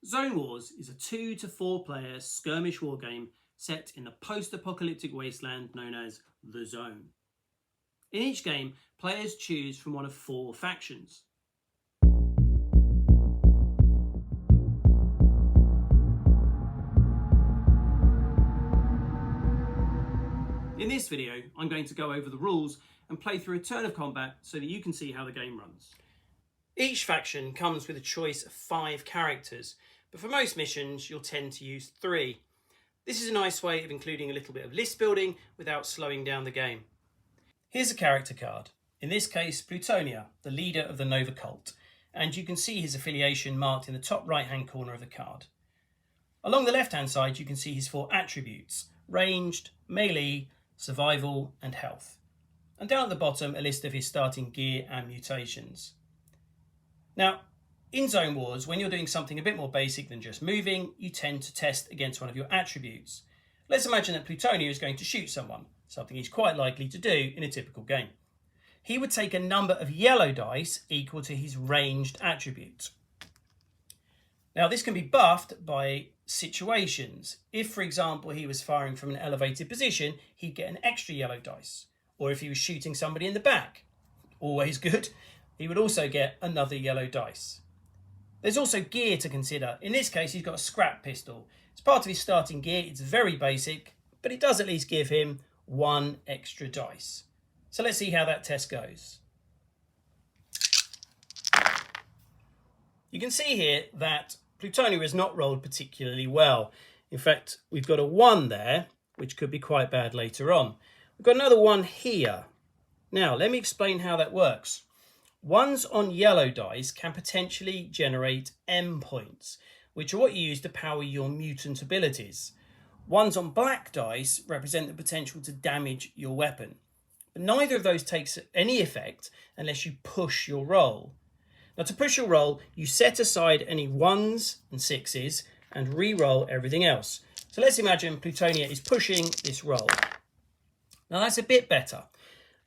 Zone Wars is a 2 to 4 player skirmish wargame set in the post-apocalyptic wasteland known as the Zone. In each game, players choose from one of 4 factions. In this video, I'm going to go over the rules and play through a turn of combat so that you can see how the game runs. Each faction comes with a choice of 5 characters, but for most missions you'll tend to use 3. This is a nice way of including a little bit of list building without slowing down the game. Here's a character card, in this case Plutonia, the leader of the Nova cult, and you can see his affiliation marked in the top right hand corner of the card. Along the left hand side you can see his 4 attributes: ranged, melee, survival and health. And down at the bottom a list of his starting gear and mutations. Now, in Zone Wars, when you're doing something a bit more basic than just moving, you tend to test against one of your attributes. Let's imagine that Plutonia is going to shoot someone, something he's quite likely to do in a typical game. He would take a number of yellow dice equal to his ranged attribute. Now, this can be buffed by situations. If, for example, he was firing from an elevated position, he'd get an extra yellow dice. Or if he was shooting somebody in the back, always good, he would also get another yellow dice. There's also gear to consider. In this case, he's got a scrap pistol. It's part of his starting gear. It's very basic, but it does at least give him 1 extra dice. So let's see how that test goes. You can see here that Plutonia has not rolled particularly well. In fact, we've got a 1 there, which could be quite bad later on. We've got another 1 here. Now, let me explain how that works. 1s on yellow dice can potentially generate M points, which are what you use to power your mutant abilities. 1s on black dice represent the potential to damage your weapon. But neither of those takes any effect unless you push your roll. Now, to push your roll, you set aside any 1s and 6s and re-roll everything else. So let's imagine Plutonia is pushing this roll. Now that's a bit better.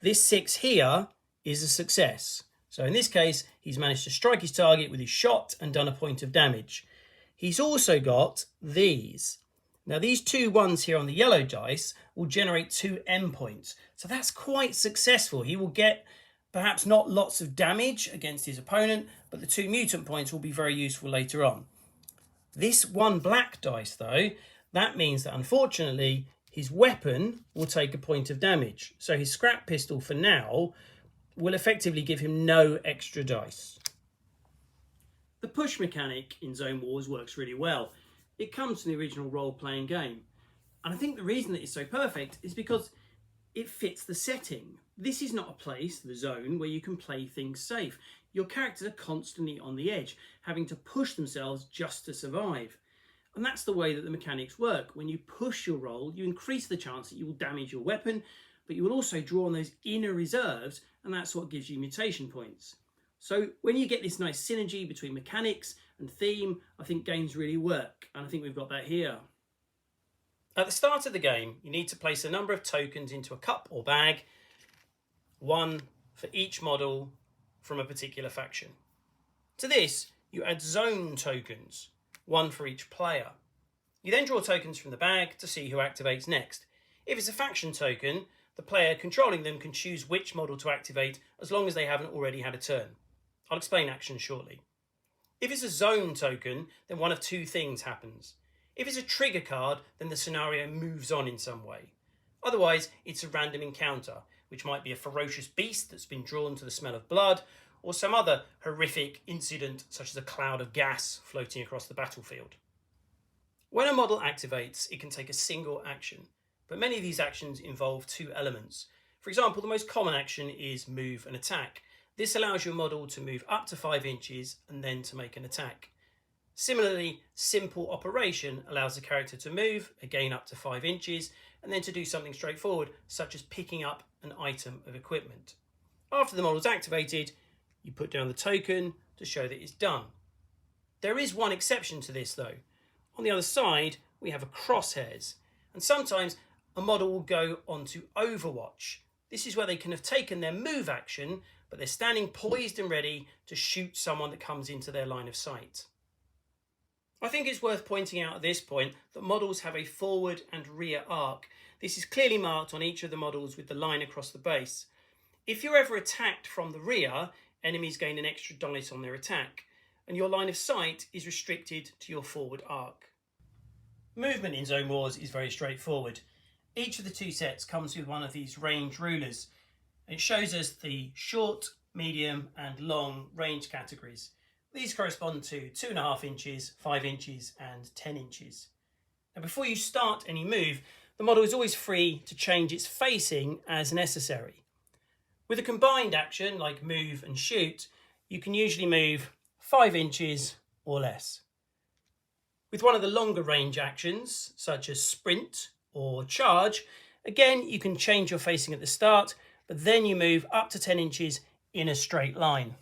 This 6 here is a success. So in this case, he's managed to strike his target with his shot and done a point of damage. He's also got these. Now these 2 1s here on the yellow dice will generate 2 M points. So that's quite successful. He will get perhaps not lots of damage against his opponent, but the 2 mutant points will be very useful later on. This 1 black dice though, that means that unfortunately his weapon will take a point of damage. So his scrap pistol for now will effectively give him no extra dice. The push mechanic in Zone Wars works really well. It comes from the original role-playing game. And I think the reason that it's so perfect is because it fits the setting. This is not a place, the Zone, where you can play things safe. Your characters are constantly on the edge, having to push themselves just to survive. And that's the way that the mechanics work. When you push your roll, you increase the chance that you will damage your weapon, but you will also draw on those inner reserves, and that's what gives you mutation points. So when you get this nice synergy between mechanics and theme, I think games really work, and I think we've got that here. At the start of the game, you need to place a number of tokens into a cup or bag, 1 for each model from a particular faction. To this, you add zone tokens, 1 for each player. You then draw tokens from the bag to see who activates next. If it's a faction token, the player controlling them can choose which model to activate as long as they haven't already had a turn. I'll explain actions shortly. If it's a zone token, then one of 2 things happens. If it's a trigger card, then the scenario moves on in some way. Otherwise, it's a random encounter, which might be a ferocious beast that's been drawn to the smell of blood, or some other horrific incident such as a cloud of gas floating across the battlefield. When a model activates, it can take a single action. But many of these actions involve 2 elements. For example, the most common action is move and attack. This allows your model to move up to 5 inches and then to make an attack. Similarly, simple operation allows the character to move, again up to 5 inches, and then to do something straightforward, such as picking up an item of equipment. After the model is activated, you put down the token to show that it's done. There is one exception to this though. On the other side, we have a crosshairs, and sometimes a model will go onto Overwatch. This is where they can have taken their move action, but they're standing poised and ready to shoot someone that comes into their line of sight. I think it's worth pointing out at this point that models have a forward and rear arc. This is clearly marked on each of the models with the line across the base. If you're ever attacked from the rear, enemies gain an extra dice on their attack, and your line of sight is restricted to your forward arc. Movement in Zone Wars is very straightforward. Each of the two sets comes with one of these range rulers. It shows us the short, medium and long range categories. These correspond to 2.5 inches, 5 inches and 10 inches. Now before you start any move, the model is always free to change its facing as necessary. With a combined action like move and shoot, you can usually move 5 inches or less. With one of the longer range actions, such as sprint or charge, again you can change your facing at the start, but then you move up to 10 inches in a straight line.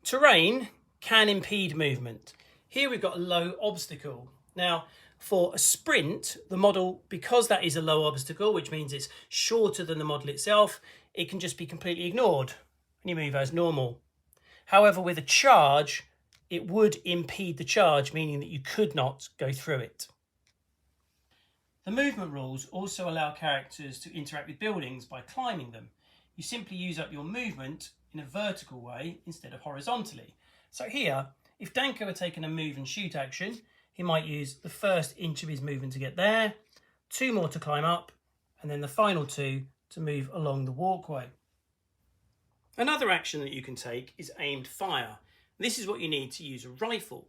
Terrain can impede movement. Here we've got a low obstacle. Now, for a sprint, the model, because that is a low obstacle, which means it's shorter than the model itself, it can just be completely ignored and you move as normal. However, with a charge, it would impede the charge, meaning that you could not go through it. The movement rules also allow characters to interact with buildings by climbing them. You simply use up your movement in a vertical way instead of horizontally. So here, if Danko had taken a move and shoot action, he might use the first inch of his movement to get there, 2 more to climb up, and then the final 2 to move along the walkway. Another action that you can take is aimed fire. This is what you need to use a rifle.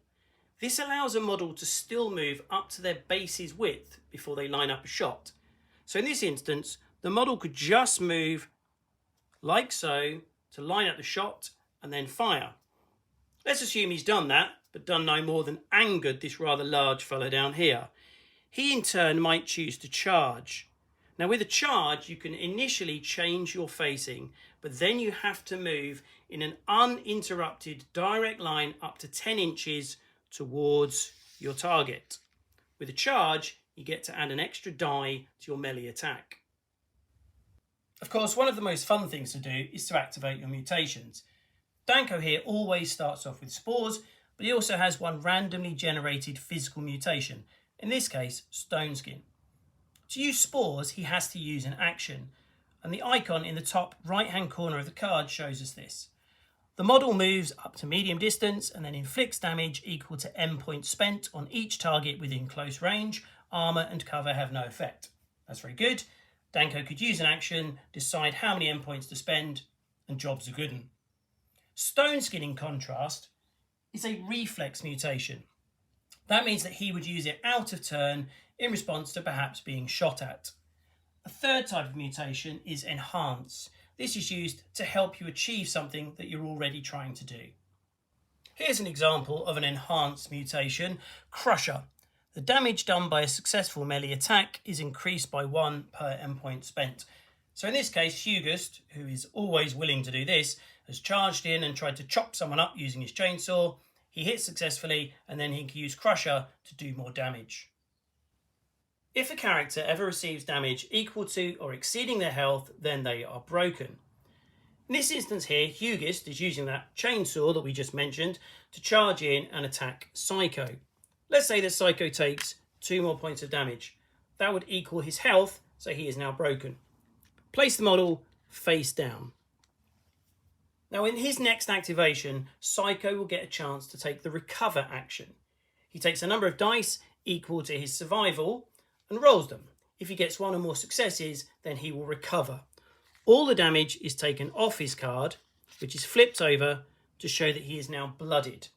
This allows a model to still move up to their base's width before they line up a shot. So in this instance, the model could just move like so to line up the shot and then fire. Let's assume he's done that, but done no more than angered this rather large fellow down here. He in turn might choose to charge. Now with a charge, you can initially change your facing, but then you have to move in an uninterrupted direct line up to 10 inches towards your target. With a charge, you get to add an extra die to your melee attack. Of course, one of the most fun things to do is to activate your mutations. Danko here always starts off with spores, but he also has one randomly generated physical mutation, in this case, stone skin. To use spores, he has to use an action, and the icon in the top right-hand corner of the card shows us this. The model moves up to medium distance and then inflicts damage equal to M points spent on each target within close range. Armour and cover have no effect. That's very good. Danko could use an action, decide how many M points to spend, and job's a good one. Stone skin, in contrast, is a reflex mutation. That means that he would use it out of turn in response to perhaps being shot at. A third type of mutation is enhance. This is used to help you achieve something that you're already trying to do. Here's an example of an enhanced mutation, Crusher. The damage done by a successful melee attack is increased by 1 per M point spent. So in this case, Hugust, who is always willing to do this, has charged in and tried to chop someone up using his chainsaw. He hits successfully, and then he can use Crusher to do more damage. If a character ever receives damage equal to or exceeding their health, then they are broken. In this instance here, Hugust is using that chainsaw that we just mentioned to charge in and attack Psycho. Let's say that Psycho takes 2 more points of damage. That would equal his health, so he is now broken. Place the model face down. Now in his next activation, Psycho will get a chance to take the recover action. He takes a number of dice equal to his survival and rolls them. If he gets 1 or more successes, then he will recover. All the damage is taken off his card, which is flipped over to show that he is now bloodied.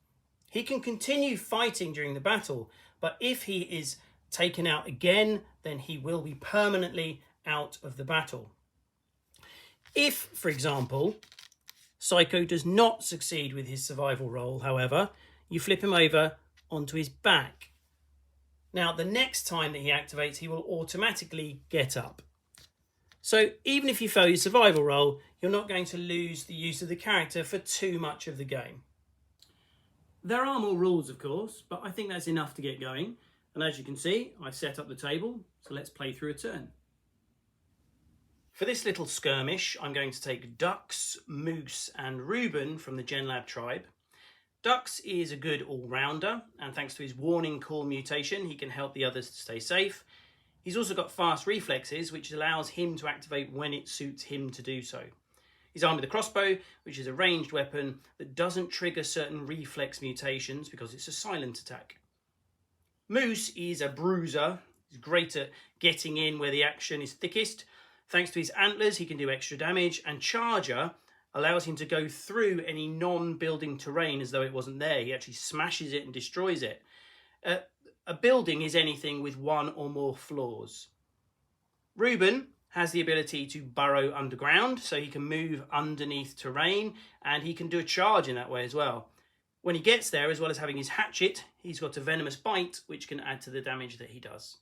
He can continue fighting during the battle, but if he is taken out again, then he will be permanently out of the battle. If, for example, Psycho does not succeed with his survival roll, however, you flip him over onto his back. Now, the next time that he activates, he will automatically get up. So even if you fail your survival roll, you're not going to lose the use of the character for too much of the game. There are more rules, of course, but I think that's enough to get going. And as you can see, I've set up the table, so let's play through a turn. For this little skirmish, I'm going to take Dux, Moose and Reuben from the GenLab tribe. Dux is a good all-rounder, and thanks to his warning call mutation, he can help the others to stay safe. He's also got fast reflexes, which allows him to activate when it suits him to do so. He's armed with a crossbow, which is a ranged weapon that doesn't trigger certain reflex mutations because it's a silent attack. Moose is a bruiser. He's great at getting in where the action is thickest. Thanks to his antlers, he can do extra damage, and Charger allows him to go through any non-building terrain as though it wasn't there. He actually smashes it and destroys it. A building is anything with one or more floors. Reuben has the ability to burrow underground, so he can move underneath terrain, and he can do a charge in that way as well. When he gets there, as well as having his hatchet, he's got a venomous bite, which can add to the damage that he does.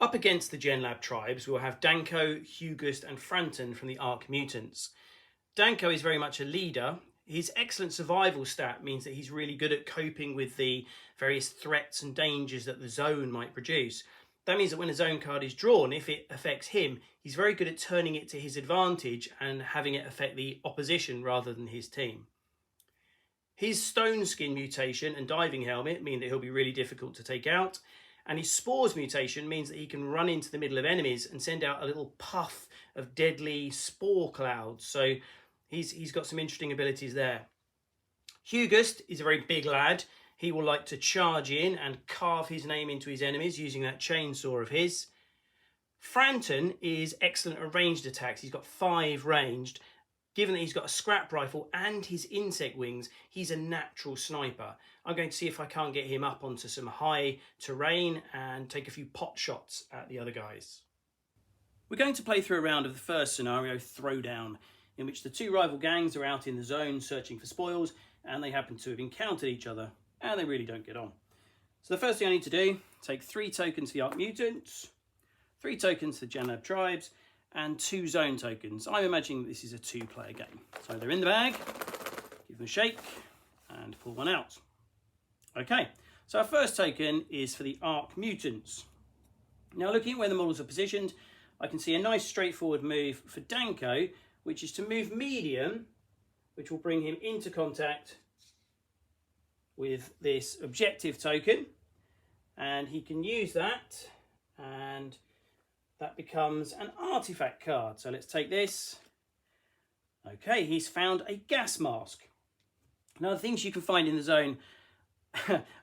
Up against the GenLab tribes, we'll have Danko, Hugust, and Franton from the Arc Mutants. Danko is very much a leader. His excellent survival stat means that he's really good at coping with the various threats and dangers that the zone might produce. That means that when a zone card is drawn, if it affects him, he's very good at turning it to his advantage and having it affect the opposition rather than his team. His stone skin mutation and diving helmet mean that he'll be really difficult to take out, and his spores mutation means that he can run into the middle of enemies and send out a little puff of deadly spore clouds. So he's got some interesting abilities there. Hugust is a very big lad. He will like to charge in and carve his name into his enemies using that chainsaw of his. Franton is excellent at ranged attacks. He's got 5 ranged. Given that he's got a scrap rifle and his insect wings, he's a natural sniper. I'm going to see if I can't get him up onto some high terrain and take a few pot shots at the other guys. We're going to play through a round of the first scenario, Throwdown, in which the 2 rival gangs are out in the zone searching for spoils, and they happen to have encountered each other, and they really don't get on. So the first thing I need to do, take 3 tokens for the Arc Mutants, 3 tokens for the GenLab tribes, and 2 zone tokens. I'm imagining this is a 2-player game. So they're in the bag, give them a shake, and pull one out. Okay, so our first token is for the Arc Mutants. Now looking at where the models are positioned, I can see a nice straightforward move for Danko, which is to move medium, which will bring him into contact with this objective token. And he can use that, and that becomes an artifact card. So let's take this. Okay, he's found a gas mask. Now the things you can find in the zone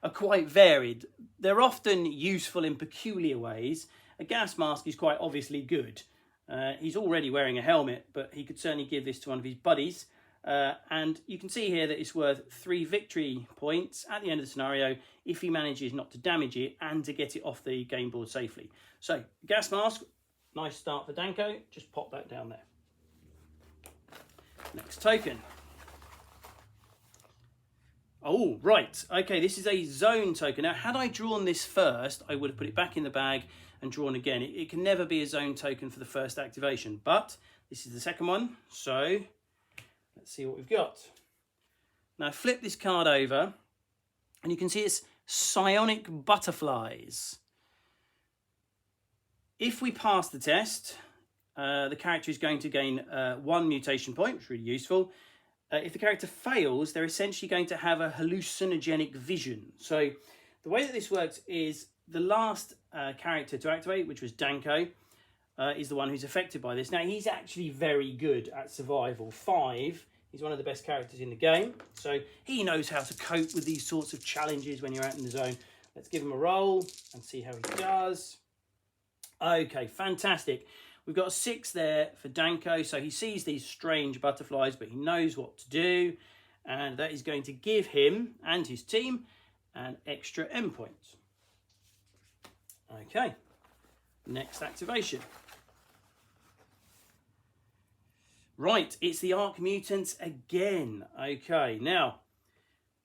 are quite varied. They're often useful in peculiar ways. A gas mask is quite obviously good. He's already wearing a helmet, but he could certainly give this to one of his buddies. And you can see here that it's worth 3 victory points at the end of the scenario if he manages not to damage it and to get it off the game board safely. So, gas mask, nice start for Danko. Just pop that down there. Next token. Oh, right. Okay, this is a zone token. Now, had I drawn this first, I would have put it back in the bag and drawn again. It can never be a zone token for the first activation, but this is the second one. So, let's see what we've got. Now, flip this card over, and you can see it's psionic butterflies. If we pass the test, the character is going to gain 1 mutation point, which is really useful. If the character fails, they're essentially going to have a hallucinogenic vision. So the way that this works is the last character to activate, which was Danko, is the one who's affected by this. Now, he's actually very good at survival. 5, he's one of the best characters in the game. So he knows how to cope with these sorts of challenges when you're out in the zone. Let's give him a roll and see how he does. Okay, fantastic. We've got a 6 there for Danko. So he sees these strange butterflies, but he knows what to do. And that is going to give him and his team an extra M point. Okay, next activation. Right, it's the Arc Mutants again. Okay, now,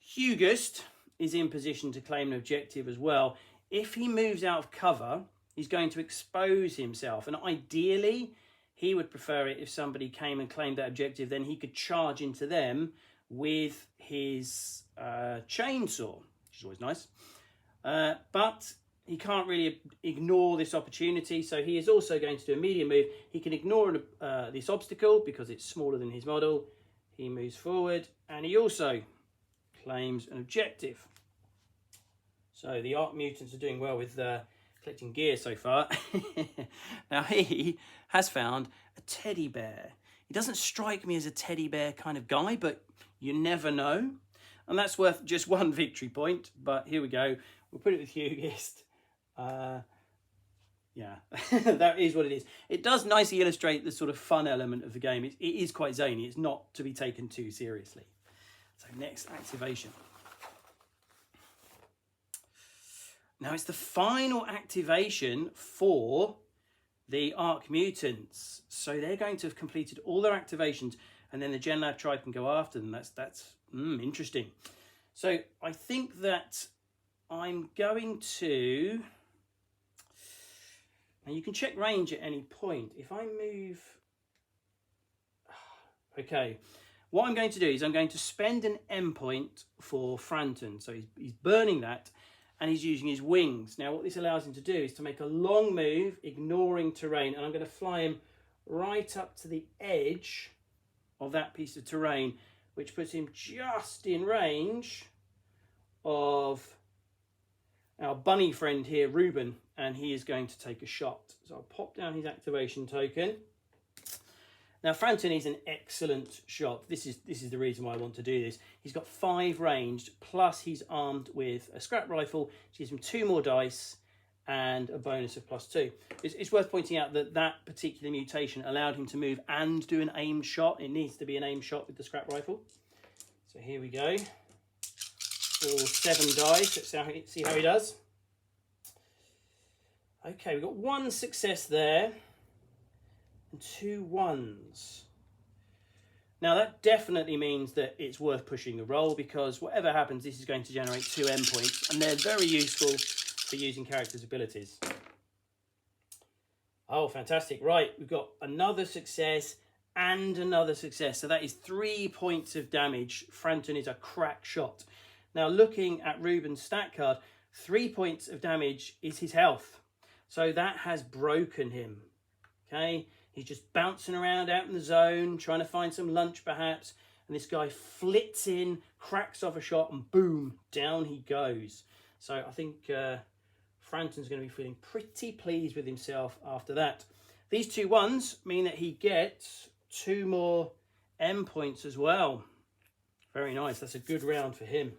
Hugust is in position to claim an objective as well. If he moves out of cover, he's going to expose himself. And ideally, he would prefer it if somebody came and claimed that objective, then he could charge into them with his chainsaw, which is always nice. But he can't really ignore this opportunity, so he is also going to do a medium move. He can ignore this obstacle because it's smaller than his model. He moves forward, and he also claims an objective. So the Arc Mutants are doing well with collecting gear so far. Now he has found a teddy bear. He doesn't strike me as a teddy bear kind of guy, but you never know. And that's worth just 1 victory point. But here we go. We'll put it with Hugest. Yeah, that is what it is. It does nicely illustrate the sort of fun element of the game. It is quite zany. It's not to be taken too seriously. So next activation. Now it's the final activation for the Arc Mutants. So they're going to have completed all their activations, and then the Gen Lab tribe can go after them. That's interesting. So I think that I'm going to... Now you can check range at any point. If I move... Okay, what I'm going to do is I'm going to spend an endpoint for Franton. So he's burning that, and he's using his wings. Now what this allows him to do is to make a long move, ignoring terrain, and I'm going to fly him right up to the edge of that piece of terrain, which puts him just in range of our bunny friend here, Ruben, and he is going to take a shot. So I'll pop down his activation token. Now Franton is an excellent shot. This is the reason why I want to do this. He's got 5 ranged, plus he's armed with a scrap rifle, which gives him 2 more dice and a bonus of +2. It's worth pointing out that that particular mutation allowed him to move and do an aim shot. It needs to be an aim shot with the scrap rifle. So here we go. All 7 dice. Let's see how he does. Okay, we've got 1 success there and 2 1s. Now that definitely means that it's worth pushing the roll, because whatever happens, this is going to generate 2 endpoints, and they're very useful for using characters' abilities. Oh, fantastic. Right, we've got another success and another success. So that is 3 points of damage. Franton is a crack shot. Now, looking at Ruben's stat card, 3 points of damage is his health. So that has broken him. Okay, he's just bouncing around out in the zone, trying to find some lunch perhaps. And this guy flits in, cracks off a shot, and boom, down he goes. So I think Franton's going to be feeling pretty pleased with himself after that. These 2 1s mean that he gets 2 more M points as well. Very nice. That's a good round for him.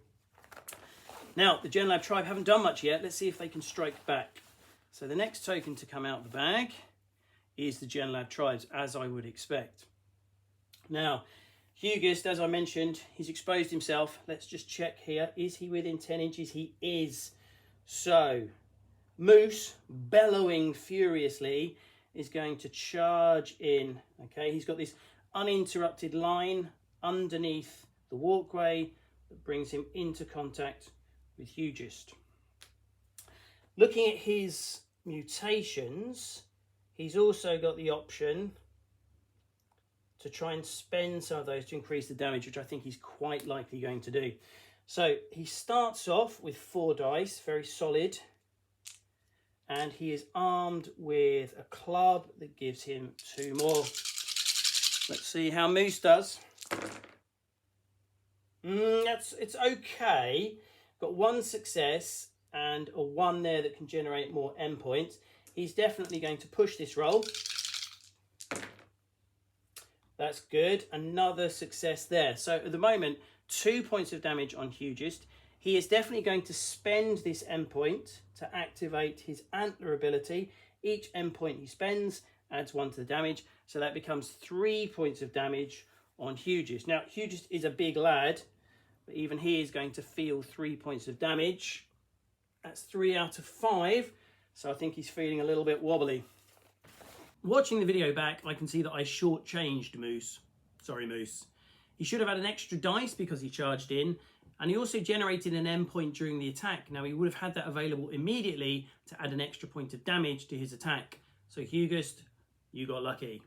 Now, the Gen Lab tribe haven't done much yet. Let's see if they can strike back. So the next token to come out of the bag is the Gen Lab tribes, as I would expect. Now, Hugest, as I mentioned, he's exposed himself. Let's just check here. Is he within 10 inches? He is. So, Moose, bellowing furiously, is going to charge in. Okay, he's got this uninterrupted line underneath the walkway that brings him into contact with Hugest. Looking at his mutations, he's also got the option to try and spend some of those to increase the damage, which I think he's quite likely going to do. So he starts off with 4 dice, very solid, and he is armed with a club that gives him 2 more. Let's see how Moose does. It's okay. Got 1 success and a 1 there that can generate more M points. He's definitely going to push this roll. That's good. Another success there. So at the moment, 2 points of damage on Hugest. He is definitely going to spend this M point to activate his antler ability. Each M point he spends adds 1 to the damage. So that becomes 3 points of damage on Hugest. Now, Hugest is a big lad, but even he is going to feel 3 points of damage. That's 3 out of 5. So I think he's feeling a little bit wobbly. Watching the video back, I can see that I shortchanged Moose. Sorry, Moose. He should have had an extra dice because he charged in, and he also generated an M point during the attack. Now, he would have had that available immediately to add an extra point of damage to his attack. So, Hugest, you got lucky.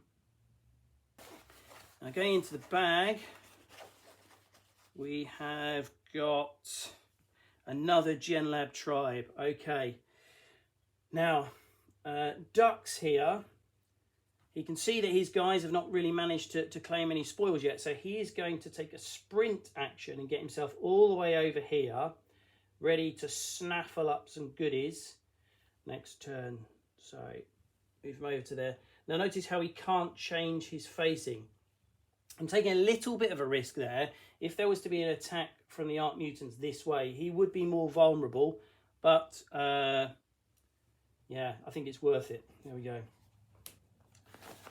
Now, going into the bag, we have got another Gen Lab tribe. Okay. Now, Ducks here, He can see that his guys have not really managed to claim any spoils yet, so he is going to take a sprint action and get himself all the way over here, ready to snaffle up some goodies next turn. So move him over to there. Now notice how he can't change his facing. I'm taking a little bit of a risk there. If there was to be an attack from the Arc Mutants this way, he would be more vulnerable, but yeah, I think it's worth it. There we go.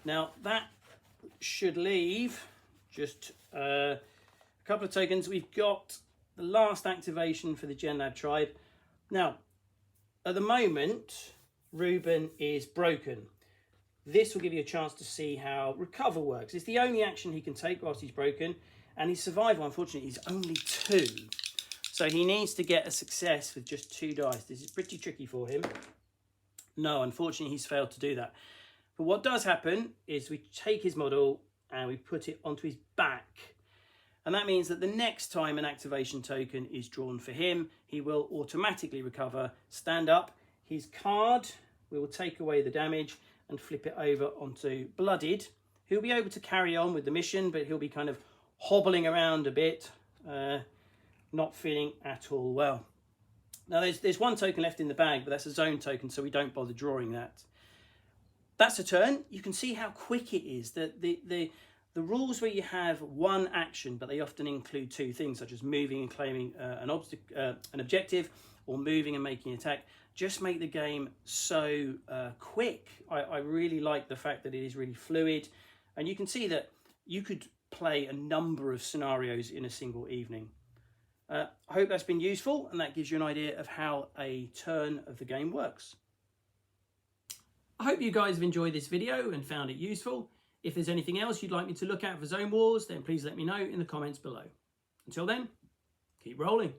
Now that should leave just a couple of tokens. We've got the last activation for the GenLab tribe. Now, at the moment, Ruben is broken. This will give you a chance to see how recover works. It's the only action he can take whilst he's broken, and his survival, unfortunately, is only 2. So he needs to get a success with just 2 dice. This is pretty tricky for him. No, unfortunately, he's failed to do that. But what does happen is we take his model and we put it onto his back. And that means that the next time an activation token is drawn for him, he will automatically recover, stand up. His card, we will take away the damage and flip it over onto Blooded. He'll be able to carry on with the mission, but he'll be kind of hobbling around a bit, not feeling at all well. Now there's 1 token left in the bag, but that's a zone token, so we don't bother drawing that. That's a turn. You can see how quick it is. The rules where you have 1 action, but they often include 2 things, such as moving and claiming an objective, or moving and making an attack, just make the game so quick. I really like the fact that it is really fluid, and you can see that you could play a number of scenarios in a single evening. I hope that's been useful, and that gives you an idea of how a turn of the game works. I hope you guys have enjoyed this video and found it useful. If there's anything else you'd like me to look at for Zone Wars, then please let me know in the comments below. Until then, keep rolling.